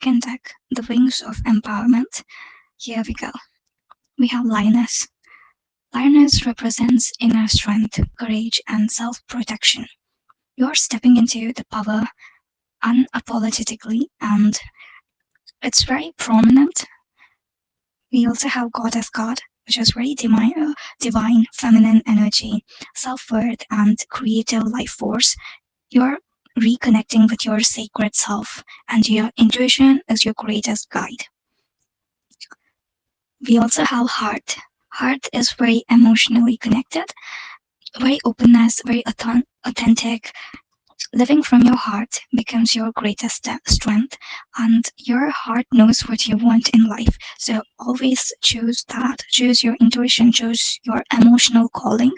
second deck, the Wings of Empowerment. Here we go. We have Lioness. Lioness represents inner strength, courage, and self-protection. You're stepping into the power unapologetically, and it's very prominent. We also have Goddess card, which is very divine feminine energy, self-worth, and creative life force. You're reconnecting with your sacred self, and your intuition is your greatest guide. We also have Heart. Heart is very emotionally connected, very openness, very authentic. Living from your heart becomes your greatest strength, and your heart knows what you want in life. So always choose that. Choose your intuition, choose your emotional calling.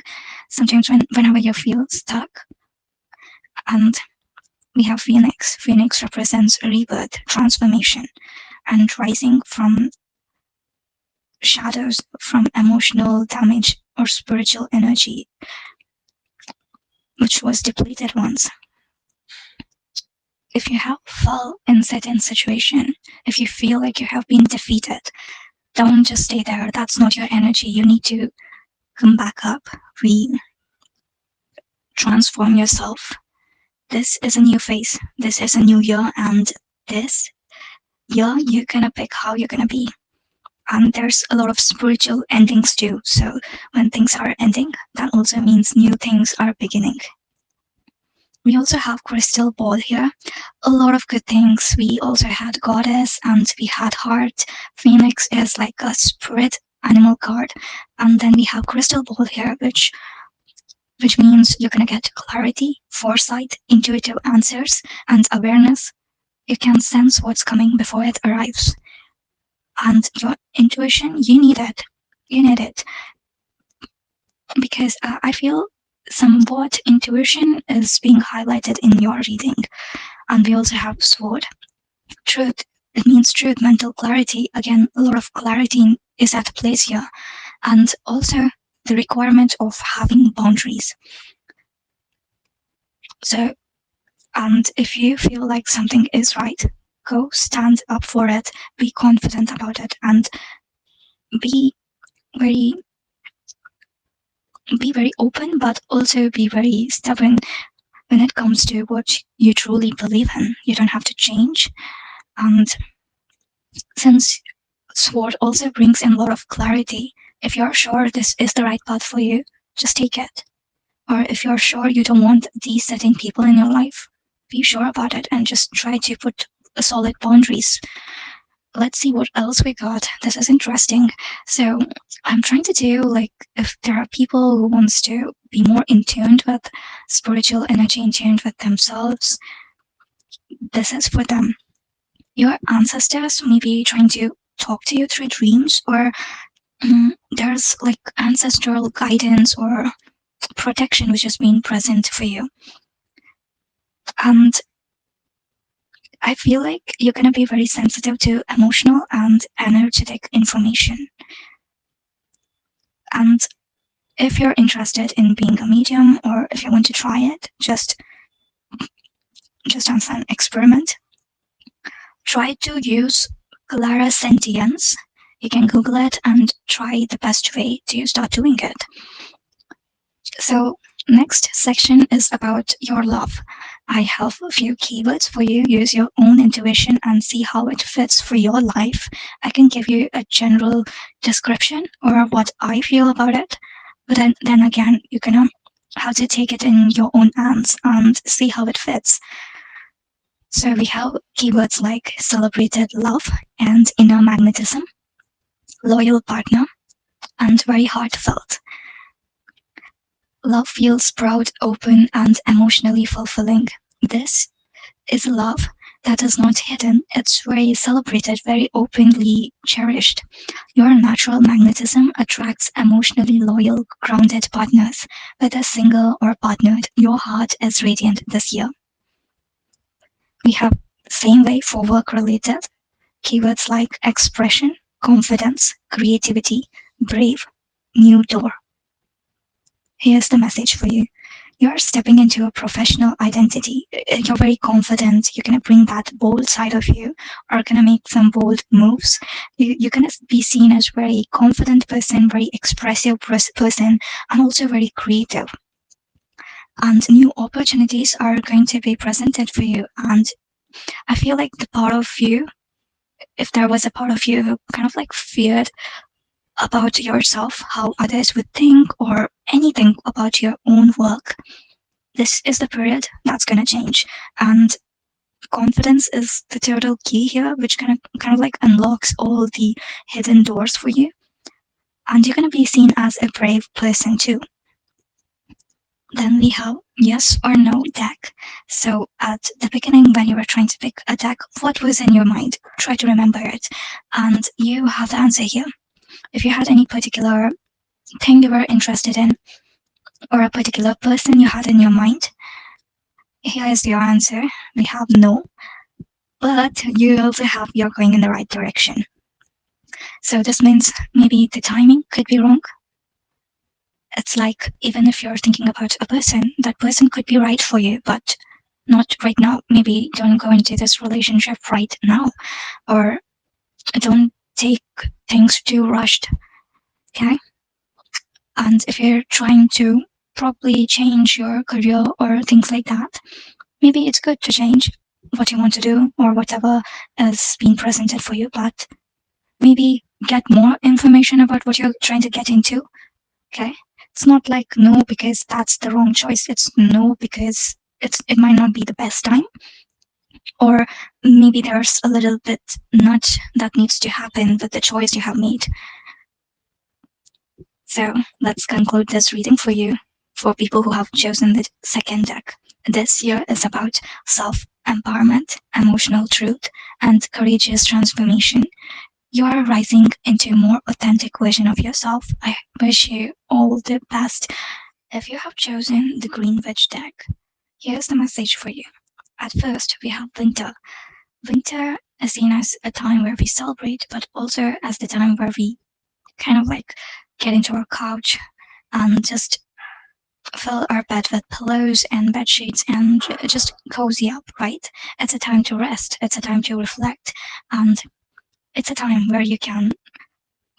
Sometimes whenever you feel stuck. And we have Phoenix. Phoenix represents rebirth, transformation, and rising from shadows, from emotional damage or spiritual energy which was depleted once. If you have fell in certain situation, if you feel like you have been defeated, don't just stay there. That's not your energy. You need to come back up, transform yourself. This is a new phase. This is a new year, and this year you're gonna pick how you're gonna be. And there's a lot of spiritual endings too. So when things are ending, that also means new things are beginning. We also have Crystal Ball here. A lot of good things. We also had Goddess and we had Heart. Phoenix is like a spirit animal card. And then we have Crystal Ball here, which means you're going to get clarity, foresight, intuitive answers, and awareness. You can sense what's coming before it arrives. And your intuition, you need it. You need it. Because I feel somewhat intuition is being highlighted in your reading. And we also have Sword. Truth. It means truth, mental clarity. Again, a lot of clarity is at place here. And also the requirement of having boundaries. So, and if you feel like something is right, go stand up for it, be confident about it, and be very open, but also be very stubborn when it comes to what you truly believe in. You don't have to change. And since Sword also brings in a lot of clarity, if you're sure this is the right path for you, just take it. Or if you're sure you don't want these certain people in your life, be sure about it and just try to put solid boundaries. Let's see what else we got. This is interesting. So I'm trying to do, like, if there are people who wants to be more in tune with spiritual energy, in tune with themselves, this is for them. Your ancestors may be trying to talk to you through dreams, or there's like ancestral guidance or protection which is being present for you. And I feel like you're going to be very sensitive to emotional and energetic information. And if you're interested in being a medium, or if you want to try it, just as an experiment, try to use clairsentience. You can Google it and try the best way to start doing it. So next section is about your love. I have a few keywords for you. Use your own intuition and see how it fits for your life. I can give you a general description or what I feel about it, but then again, you're gonna have to take it in your own hands and see how it fits. So we have keywords like celebrated love and inner magnetism, loyal partner, and very heartfelt. Love feels proud, open, and emotionally fulfilling. This is love that is not hidden. It's very celebrated, very openly cherished. Your natural magnetism attracts emotionally loyal, grounded partners. Whether single or partnered, your heart is radiant this year. We have same way for work-related keywords like expression, confidence, creativity, brave, new door. Here's the message for you. you're stepping into a professional identity. You're very confident. You're going to bring that bold side of you, or going to make some bold moves. You're going to be seen as very confident person, very expressive person, and also very creative. And new opportunities are going to be presented for you. And I feel like the part of you, if there was a part of you who kind of like feared about yourself, how others would think, or anything about your own work, this is the period that's going to change. And confidence is the total key here, which kind of like unlocks all the hidden doors for you. And you're going to be seen as a brave person too. Then we have yes or no deck. So at the beginning, when you were trying to pick a deck, what was in your mind? Try to remember it. And you have the answer here. If you had any particular thing you were interested in, or a particular person you had in your mind, here is your answer. We have no, but you also have you're going in the right direction. So this means maybe the timing could be wrong. It's like, even if you're thinking about a person, that person could be right for you, but not right now. Maybe don't go into this relationship right now, or don't take things too rushed. Okay? And if you're trying to probably change your career or things like that, maybe it's good to change what you want to do or whatever is being presented for you, but maybe get more information about what you're trying to get into. Okay? It's not like no because that's the wrong choice. It's no because it might not be the best time, or maybe there's a little bit nudge that needs to happen with the choice you have made. So let's conclude this reading for you, for people who have chosen the second deck. This year is about self-empowerment, emotional truth, and courageous transformation. You are rising into a more authentic version of yourself. I wish you all the best. If you have chosen the Green Witch deck, here's the message for you. At first, we have winter. Winter is seen as a time where we celebrate, but also as the time where we kind of like get into our couch and just fill our bed with pillows and bed sheets and just cozy up, right? It's a time to rest. It's a time to reflect. And it's a time where you can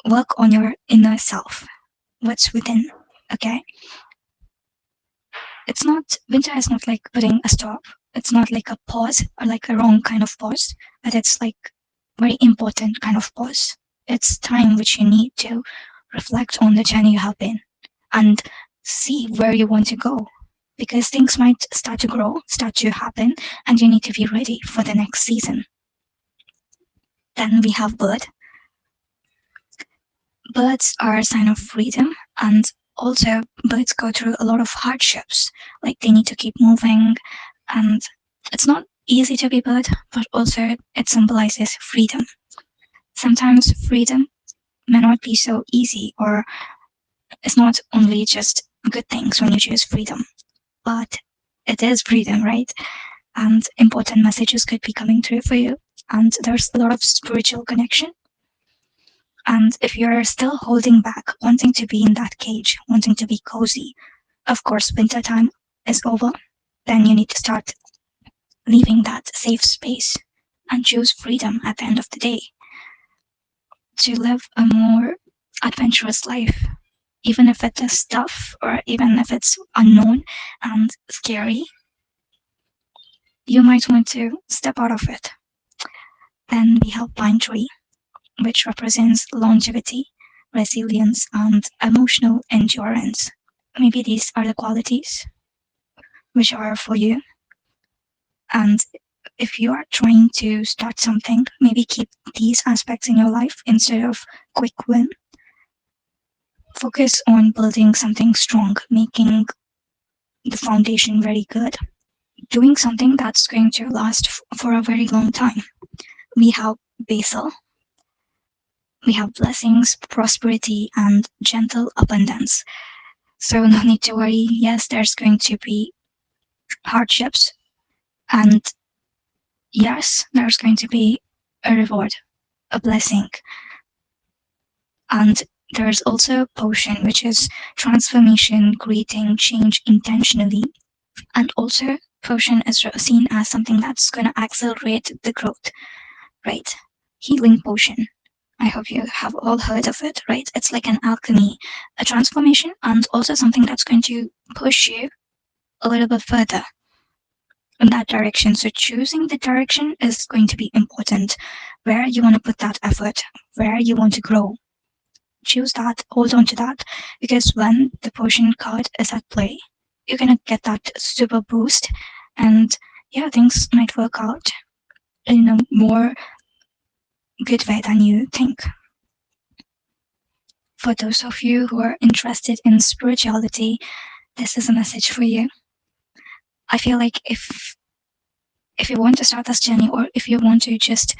work on your inner self, what's within, okay? It's not, winter is not like putting a stop. It's not like a pause or like a wrong kind of pause, but it's like very important kind of pause. It's time which you need to reflect on the journey you have been and see where you want to go, because things might start to grow, start to happen, and you need to be ready for the next season. Then we have bird. Birds are a sign of freedom, and also birds go through a lot of hardships, like they need to keep moving, and it's not easy to be bird, but also it symbolizes freedom. Sometimes freedom may not be so easy, or it's not only just good things when you choose freedom, but it is freedom, right? And important messages could be coming through for you, and there's a lot of spiritual connection. And if you're still holding back, wanting to be in that cage, wanting to be cozy, of course, winter time is over. Then you need to start leaving that safe space and choose freedom at the end of the day, to live a more adventurous life, even if it is tough or even if it's unknown and scary. You might want to step out of it. Then we have pine tree, which represents longevity, resilience, and emotional endurance. Maybe these are the qualities which are for you. And if you are trying to start something, maybe keep these aspects in your life instead of quick win. Focus on building something strong, making the foundation very good, doing something that's going to last for a very long time. We have basil. We have blessings, prosperity, and gentle abundance. So no need to worry. Yes, there's going to be hardships, and yes, there's going to be a reward, a blessing. And There's also potion, which is transformation, creating change intentionally. And also potion is seen as something that's going to accelerate the growth, right? Healing potion, I hope you have all heard of it, right? It's like an alchemy, a transformation, and also something that's going to push you a little bit further in that direction. So choosing the direction is going to be important. Where you want to put that effort, where you want to grow, choose that, hold on to that, because when the potion card is at play, you're gonna get that super boost, and yeah, things might work out in a more good way than you think. For those of you who are interested in spirituality, this is a message for you. I feel like if you want to start this journey, or if you want to just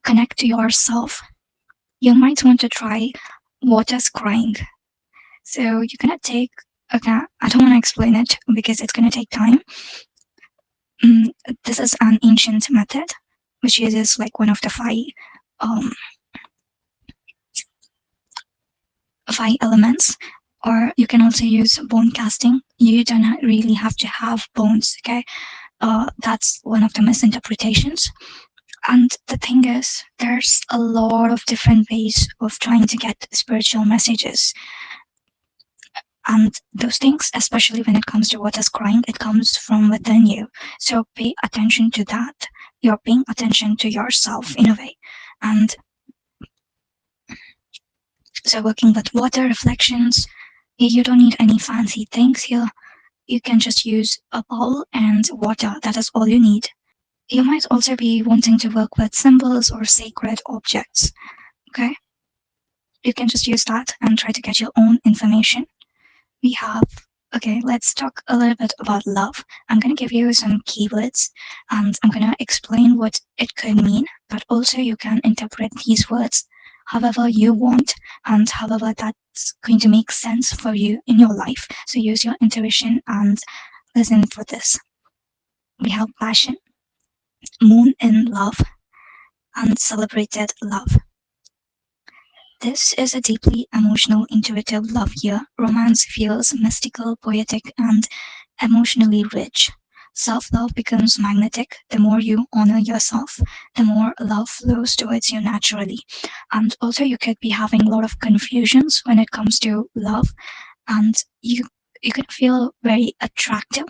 connect to yourself, you might want to try water scrying. So you're gonna take, okay, I don't want to explain it because it's gonna take time. This is an ancient method which uses like one of the five elements, or you can also use bone casting. You don't really have to have bones, okay? That's one of the misinterpretations. And the thing is, there's a lot of different ways of trying to get spiritual messages. And those things, especially when it comes to what is crying, it comes from within you. So pay attention to that. You're paying attention to yourself in a way. And so working with water reflections, you don't need any fancy things here. You can just use a bowl and water. That is all you need. You might also be wanting to work with symbols or sacred objects. Okay? You can just use that and try to get your own information. We have, okay, let's talk a little bit about love. I'm going to give you some keywords and I'm going to explain what it could mean, but also you can interpret these words however you want and however that's going to make sense for you in your life. So use your intuition and listen for this. We have passion, moon in love, and celebrated love. This is a deeply emotional, intuitive love year. Romance feels mystical, poetic, and emotionally rich. Self-love becomes magnetic. The more you honor yourself, the more love flows towards you naturally. And also you could be having a lot of confusions when it comes to love, and you could feel very attractive,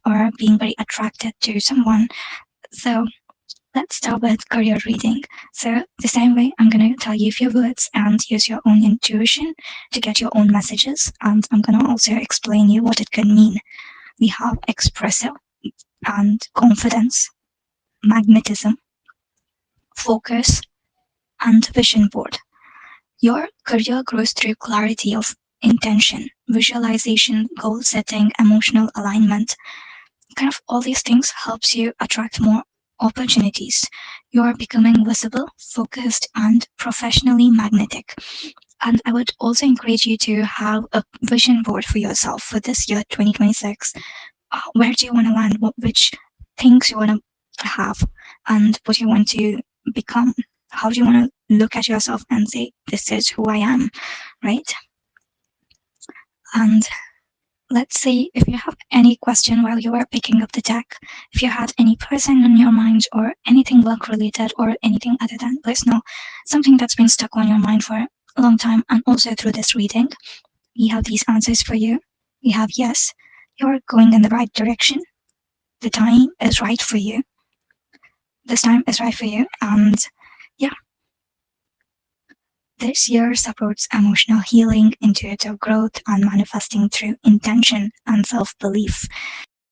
or being very attracted to someone. So let's start with career reading. So the same way, I'm going to tell you a few words and use your own intuition to get your own messages. And I'm going to also explain you what it could mean. We have expressive and confidence, magnetism, focus, and vision board. Your career grows through clarity of intention, visualization, goal setting, emotional alignment. Kind of all these things helps you attract more opportunities. You are becoming visible, focused, and professionally magnetic. And I would also encourage you to have a vision board for yourself for this year, 2026. Where do you want to land? Which things you want to have, and what you want to become? How do you want to look at yourself and say, this is who I am, right? And let's see if you have any question while you are picking up the deck. If you had any person in your mind, or anything work related, or anything other than personal, something that's been stuck on your mind for a long time, and also through this reading, we have these answers for you. We have yes, you're going in the right direction. The time is right for you. This time is right for you. And yeah, this year supports emotional healing, intuitive growth, and manifesting through intention and self-belief.